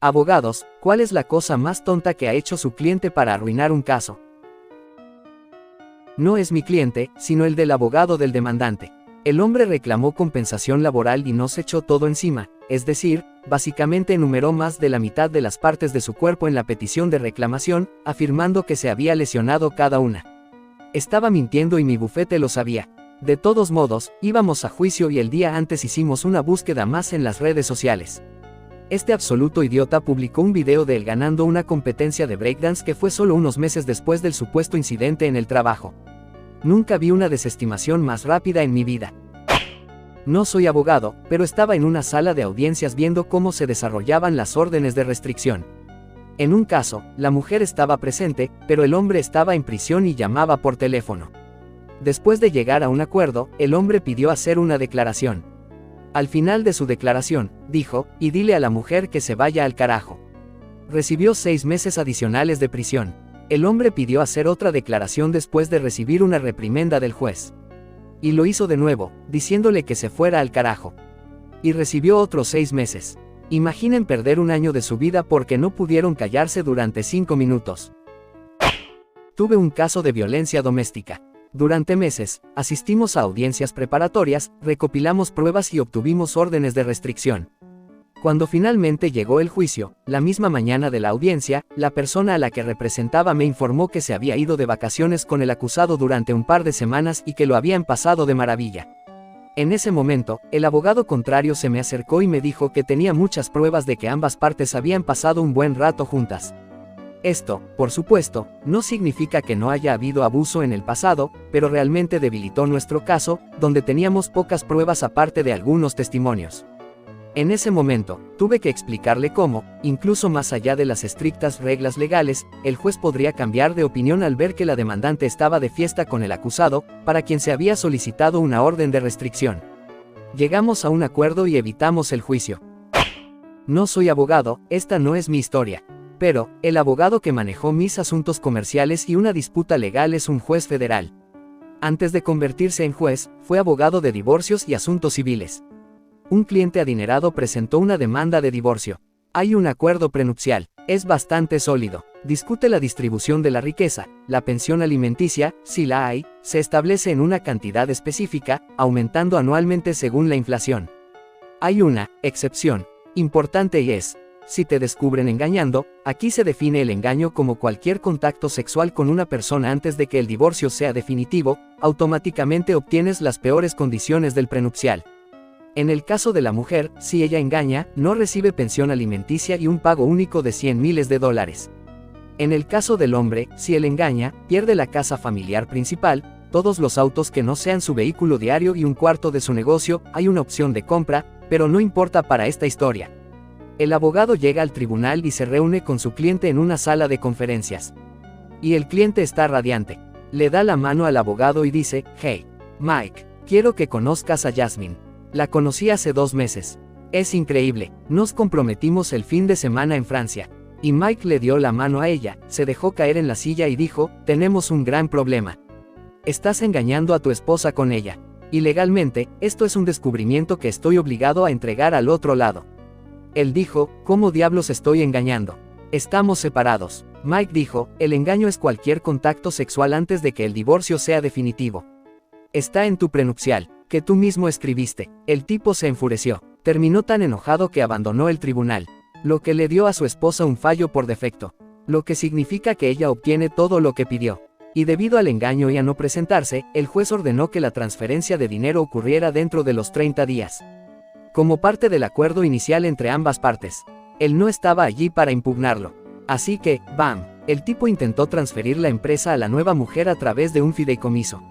Abogados, ¿cuál es la cosa más tonta que ha hecho su cliente para arruinar un caso? No es mi cliente, sino el del abogado del demandante. El hombre reclamó compensación laboral y nos echó todo encima, es decir, básicamente enumeró más de la mitad de las partes de su cuerpo en la petición de reclamación, afirmando que se había lesionado cada una. Estaba mintiendo y mi bufete lo sabía. De todos modos, íbamos a juicio y el día antes hicimos una búsqueda más en las redes sociales. Este absoluto idiota publicó un video de él ganando una competencia de breakdance que fue solo unos meses después del supuesto incidente en el trabajo. Nunca vi una desestimación más rápida en mi vida. No soy abogado, pero estaba en una sala de audiencias viendo cómo se desarrollaban las órdenes de restricción. En un caso, la mujer estaba presente, pero el hombre estaba en prisión y llamaba por teléfono. Después de llegar a un acuerdo, el hombre pidió hacer una declaración. Al final de su declaración, dijo, y dile a la mujer que se vaya al carajo. Recibió 6 meses adicionales de prisión. El hombre pidió hacer otra declaración después de recibir una reprimenda del juez. Y lo hizo de nuevo, diciéndole que se fuera al carajo. Y recibió otros 6 meses. Imaginen perder un año de su vida porque no pudieron callarse durante 5 minutos. Tuve un caso de violencia doméstica. Durante meses, asistimos a audiencias preparatorias, recopilamos pruebas y obtuvimos órdenes de restricción. Cuando finalmente llegó el juicio, la misma mañana de la audiencia, la persona a la que representaba me informó que se había ido de vacaciones con el acusado durante un par de semanas y que lo habían pasado de maravilla. En ese momento, el abogado contrario se me acercó y me dijo que tenía muchas pruebas de que ambas partes habían pasado un buen rato juntas. Esto, por supuesto, no significa que no haya habido abuso en el pasado, pero realmente debilitó nuestro caso, donde teníamos pocas pruebas aparte de algunos testimonios. En ese momento, tuve que explicarle cómo, incluso más allá de las estrictas reglas legales, el juez podría cambiar de opinión al ver que la demandante estaba de fiesta con el acusado, para quien se había solicitado una orden de restricción. Llegamos a un acuerdo y evitamos el juicio. No soy abogado, esta no es mi historia. Pero, el abogado que manejó mis asuntos comerciales y una disputa legal es un juez federal. Antes de convertirse en juez, fue abogado de divorcios y asuntos civiles. Un cliente adinerado presentó una demanda de divorcio. Hay un acuerdo prenupcial, es bastante sólido. Discute la distribución de la riqueza, la pensión alimenticia, si la hay, se establece en una cantidad específica, aumentando anualmente según la inflación. Hay una excepción importante y es: si te descubren engañando. Aquí se define el engaño como cualquier contacto sexual con una persona antes de que el divorcio sea definitivo, automáticamente obtienes las peores condiciones del prenupcial. En el caso de la mujer, si ella engaña, no recibe pensión alimenticia y un pago único de $100,000. En el caso del hombre, si él engaña, pierde la casa familiar principal, todos los autos que no sean su vehículo diario y un cuarto de su negocio. Hay una opción de compra, pero no importa para esta historia. El abogado llega al tribunal y se reúne con su cliente en una sala de conferencias. Y el cliente está radiante. Le da la mano al abogado y dice: "Hey, Mike, quiero que conozcas a Jasmine. La conocí hace 2 meses. Es increíble, nos comprometimos el fin de semana en Francia". Y Mike le dio la mano a ella, se dejó caer en la silla y dijo: "Tenemos un gran problema. Estás engañando a tu esposa con ella. Y legalmente, esto es un descubrimiento que estoy obligado a entregar al otro lado". Él dijo: "¿Cómo diablos estoy engañando? Estamos separados". Mike dijo: "El engaño es cualquier contacto sexual antes de que el divorcio sea definitivo. Está en tu prenupcial, que tú mismo escribiste". El tipo se enfureció. Terminó tan enojado que abandonó el tribunal, lo que le dio a su esposa un fallo por defecto, lo que significa que ella obtiene todo lo que pidió. Y debido al engaño y a no presentarse, el juez ordenó que la transferencia de dinero ocurriera dentro de los 30 días. Como parte del acuerdo inicial entre ambas partes. Él no estaba allí para impugnarlo. Así que, ¡bam!, el tipo intentó transferir la empresa a la nueva mujer a través de un fideicomiso.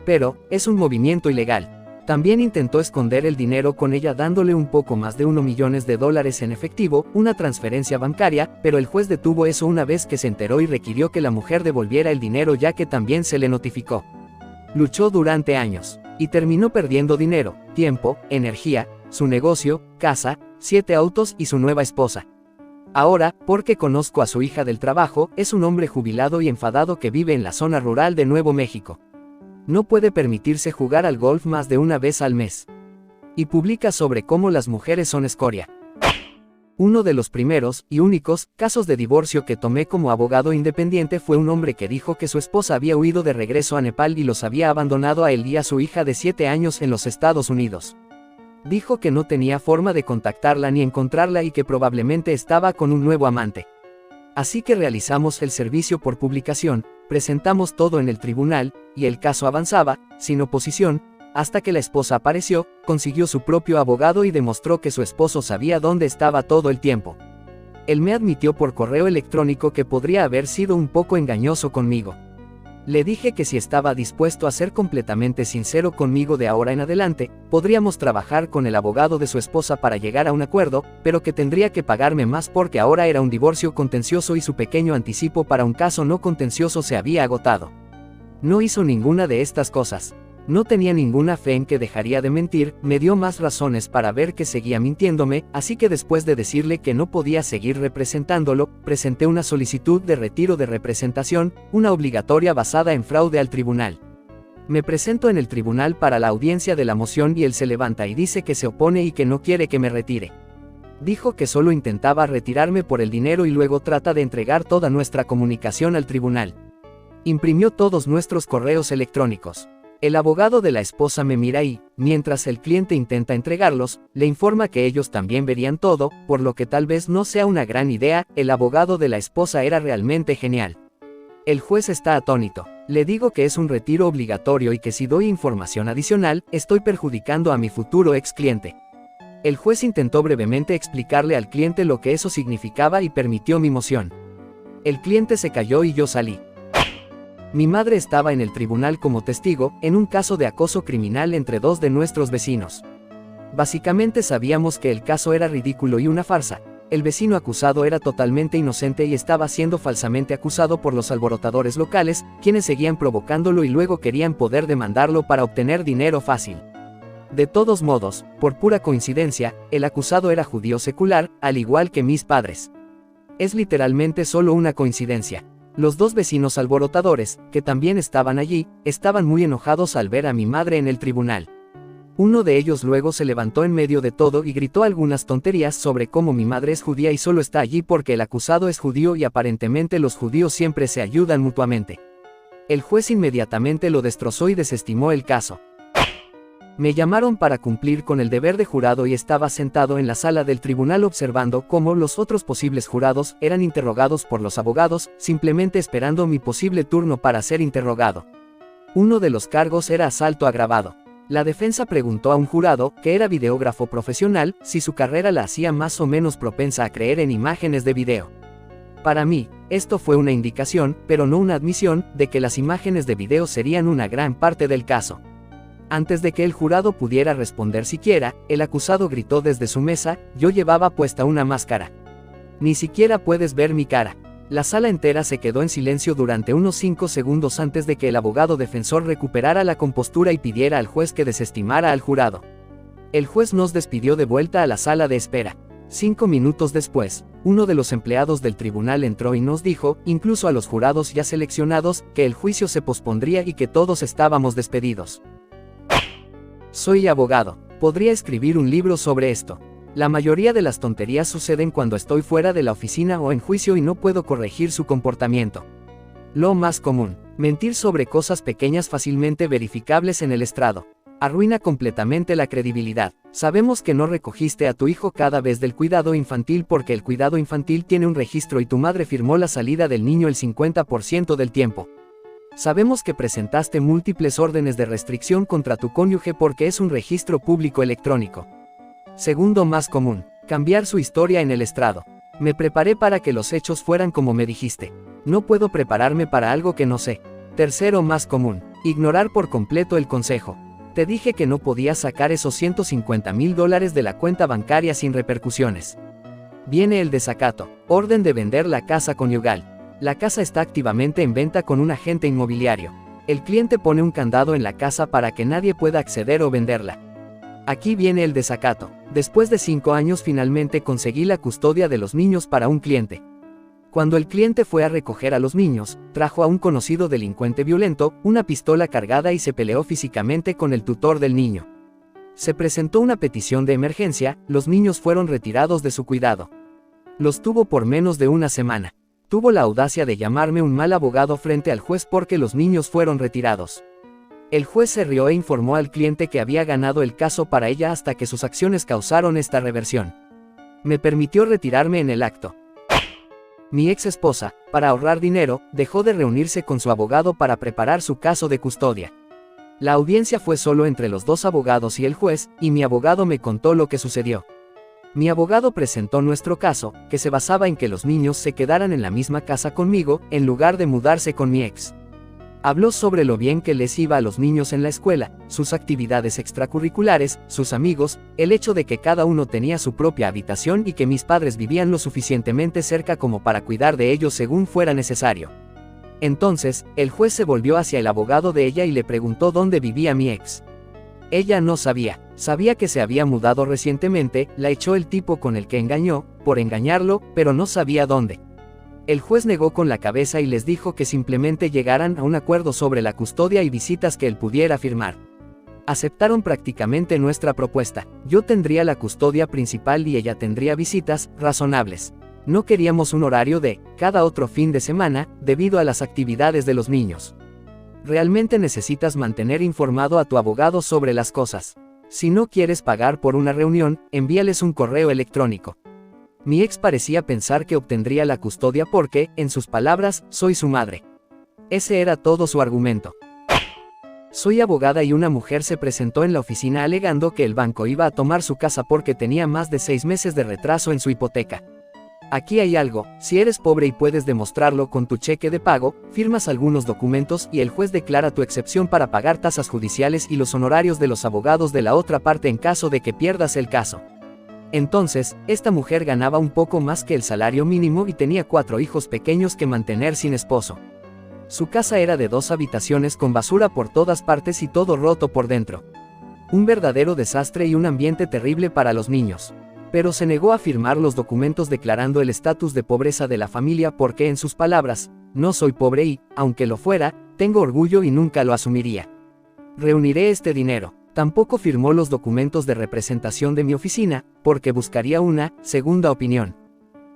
Pero, es un movimiento ilegal. También intentó esconder el dinero con ella dándole un poco más de $1 millón en efectivo, una transferencia bancaria, pero el juez detuvo eso una vez que se enteró y requirió que la mujer devolviera el dinero ya que también se le notificó. Luchó durante años. Y terminó perdiendo dinero, tiempo, energía, su negocio, casa, 7 autos y su nueva esposa. Ahora, porque conozco a su hija del trabajo, es un hombre jubilado y enfadado que vive en la zona rural de Nuevo México. No puede permitirse jugar al golf más de una vez al mes. Y publica sobre cómo las mujeres son escoria. Uno de los primeros, y únicos, casos de divorcio que tomé como abogado independiente fue un hombre que dijo que su esposa había huido de regreso a Nepal y los había abandonado a él y a su hija de 7 años en los Estados Unidos. Dijo que no tenía forma de contactarla ni encontrarla y que probablemente estaba con un nuevo amante. Así que realizamos el servicio por publicación, presentamos todo en el tribunal, y el caso avanzaba, sin oposición, hasta que la esposa apareció, consiguió su propio abogado y demostró que su esposo sabía dónde estaba todo el tiempo. Él me admitió por correo electrónico que podría haber sido un poco engañoso conmigo. Le dije que si estaba dispuesto a ser completamente sincero conmigo de ahora en adelante, podríamos trabajar con el abogado de su esposa para llegar a un acuerdo, pero que tendría que pagarme más porque ahora era un divorcio contencioso y su pequeño anticipo para un caso no contencioso se había agotado. No hizo ninguna de estas cosas. No tenía ninguna fe en que dejaría de mentir, me dio más razones para ver que seguía mintiéndome, así que después de decirle que no podía seguir representándolo, presenté una solicitud de retiro de representación, una obligatoria basada en fraude al tribunal. Me presento en el tribunal para la audiencia de la moción y él se levanta y dice que se opone y que no quiere que me retire. Dijo que solo intentaba retirarme por el dinero y luego trata de entregar toda nuestra comunicación al tribunal. Imprimió todos nuestros correos electrónicos. El abogado de la esposa me mira y, mientras el cliente intenta entregarlos, le informa que ellos también verían todo, por lo que tal vez no sea una gran idea. El abogado de la esposa era realmente genial. El juez está atónito. Le digo que es un retiro obligatorio y que si doy información adicional, estoy perjudicando a mi futuro ex cliente. El juez intentó brevemente explicarle al cliente lo que eso significaba y permitió mi moción. El cliente se calló y yo salí. Mi madre estaba en el tribunal como testigo, en un caso de acoso criminal entre dos de nuestros vecinos. Básicamente sabíamos que el caso era ridículo y una farsa. El vecino acusado era totalmente inocente y estaba siendo falsamente acusado por los alborotadores locales, quienes seguían provocándolo y luego querían poder demandarlo para obtener dinero fácil. De todos modos, por pura coincidencia, el acusado era judío secular, al igual que mis padres. Es literalmente solo una coincidencia. Los dos vecinos alborotadores, que también estaban allí, estaban muy enojados al ver a mi madre en el tribunal. Uno de ellos luego se levantó en medio de todo y gritó algunas tonterías sobre cómo mi madre es judía y solo está allí porque el acusado es judío y aparentemente los judíos siempre se ayudan mutuamente. El juez inmediatamente lo destrozó y desestimó el caso. Me llamaron para cumplir con el deber de jurado y estaba sentado en la sala del tribunal observando cómo los otros posibles jurados eran interrogados por los abogados, simplemente esperando mi posible turno para ser interrogado. Uno de los cargos era asalto agravado. La defensa preguntó a un jurado, que era videógrafo profesional, si su carrera la hacía más o menos propensa a creer en imágenes de video. Para mí, esto fue una indicación, pero no una admisión, de que las imágenes de video serían una gran parte del caso. Antes de que el jurado pudiera responder siquiera, el acusado gritó desde su mesa: yo llevaba puesta una máscara. Ni siquiera puedes ver mi cara. La sala entera se quedó en silencio durante unos 5 segundos antes de que el abogado defensor recuperara la compostura y pidiera al juez que desestimara al jurado. El juez nos despidió de vuelta a la sala de espera. 5 minutos después, uno de los empleados del tribunal entró y nos dijo, incluso a los jurados ya seleccionados, que el juicio se pospondría y que todos estábamos despedidos. Soy abogado. Podría escribir un libro sobre esto. La mayoría de las tonterías suceden cuando estoy fuera de la oficina o en juicio y no puedo corregir su comportamiento. Lo más común: mentir sobre cosas pequeñas fácilmente verificables en el estrado. Arruina completamente la credibilidad. Sabemos que no recogiste a tu hijo cada vez del cuidado infantil porque el cuidado infantil tiene un registro y tu madre firmó la salida del niño el 50% del tiempo. Sabemos que presentaste múltiples órdenes de restricción contra tu cónyuge porque es un registro público electrónico. Segundo más común: cambiar su historia en el estrado. Me preparé para que los hechos fueran como me dijiste. No puedo prepararme para algo que no sé. Tercero más común: ignorar por completo el consejo. Te dije que no podías sacar esos $150,000 de la cuenta bancaria sin repercusiones. Viene el desacato: orden de vender la casa conyugal. La casa está activamente en venta con un agente inmobiliario. El cliente pone un candado en la casa para que nadie pueda acceder o venderla. Aquí viene el desacato: después de 5 años finalmente conseguí la custodia de los niños para un cliente. Cuando el cliente fue a recoger a los niños, trajo a un conocido delincuente violento, una pistola cargada y se peleó físicamente con el tutor del niño. Se presentó una petición de emergencia, los niños fueron retirados de su cuidado. Los tuvo por menos de una semana. Tuvo la audacia de llamarme un mal abogado frente al juez porque los niños fueron retirados. El juez se rió e informó al cliente que había ganado el caso para ella hasta que sus acciones causaron esta reversión. Me permitió retirarme en el acto. Mi ex esposa, para ahorrar dinero, dejó de reunirse con su abogado para preparar su caso de custodia. La audiencia fue solo entre los dos abogados y el juez, y mi abogado me contó lo que sucedió. Mi abogado presentó nuestro caso, que se basaba en que los niños se quedaran en la misma casa conmigo, en lugar de mudarse con mi ex. Habló sobre lo bien que les iba a los niños en la escuela, sus actividades extracurriculares, sus amigos, el hecho de que cada uno tenía su propia habitación y que mis padres vivían lo suficientemente cerca como para cuidar de ellos según fuera necesario. Entonces, el juez se volvió hacia el abogado de ella y le preguntó dónde vivía mi ex. Ella no sabía, sabía que se había mudado recientemente, la echó el tipo con el que engañó, por engañarlo, pero no sabía dónde. El juez negó con la cabeza y les dijo que simplemente llegaran a un acuerdo sobre la custodia y visitas que él pudiera firmar. Aceptaron prácticamente nuestra propuesta. Yo tendría la custodia principal y ella tendría visitas razonables. No queríamos un horario de cada otro fin de semana, debido a las actividades de los niños. Realmente necesitas mantener informado a tu abogado sobre las cosas. Si no quieres pagar por una reunión, envíales un correo electrónico. Mi ex parecía pensar que obtendría la custodia porque, en sus palabras, soy su madre. Ese era todo su argumento. Soy abogada y una mujer se presentó en la oficina alegando que el banco iba a tomar su casa porque tenía más de 6 meses de retraso en su hipoteca. Aquí hay algo, si eres pobre y puedes demostrarlo con tu cheque de pago, firmas algunos documentos y el juez declara tu excepción para pagar tasas judiciales y los honorarios de los abogados de la otra parte en caso de que pierdas el caso. Entonces, esta mujer ganaba un poco más que el salario mínimo y tenía 4 hijos pequeños que mantener sin esposo. Su casa era de 2 habitaciones con basura por todas partes y todo roto por dentro. Un verdadero desastre y un ambiente terrible para los niños. Pero se negó a firmar los documentos declarando el estatus de pobreza de la familia porque, en sus palabras, no soy pobre y, aunque lo fuera, tengo orgullo y nunca lo asumiría. Reuniré este dinero. Tampoco firmó los documentos de representación de mi oficina, porque buscaría una segunda opinión.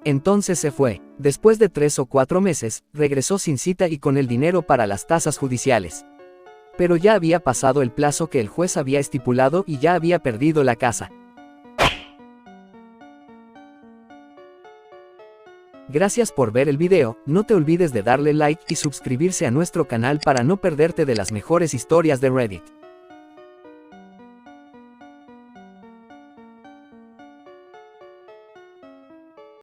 Entonces se fue. Después de 3 o 4 meses, regresó sin cita y con el dinero para las tasas judiciales. Pero ya había pasado el plazo que el juez había estipulado y ya había perdido la casa. Gracias por ver el video, no te olvides de darle like y suscribirse a nuestro canal para no perderte de las mejores historias de Reddit.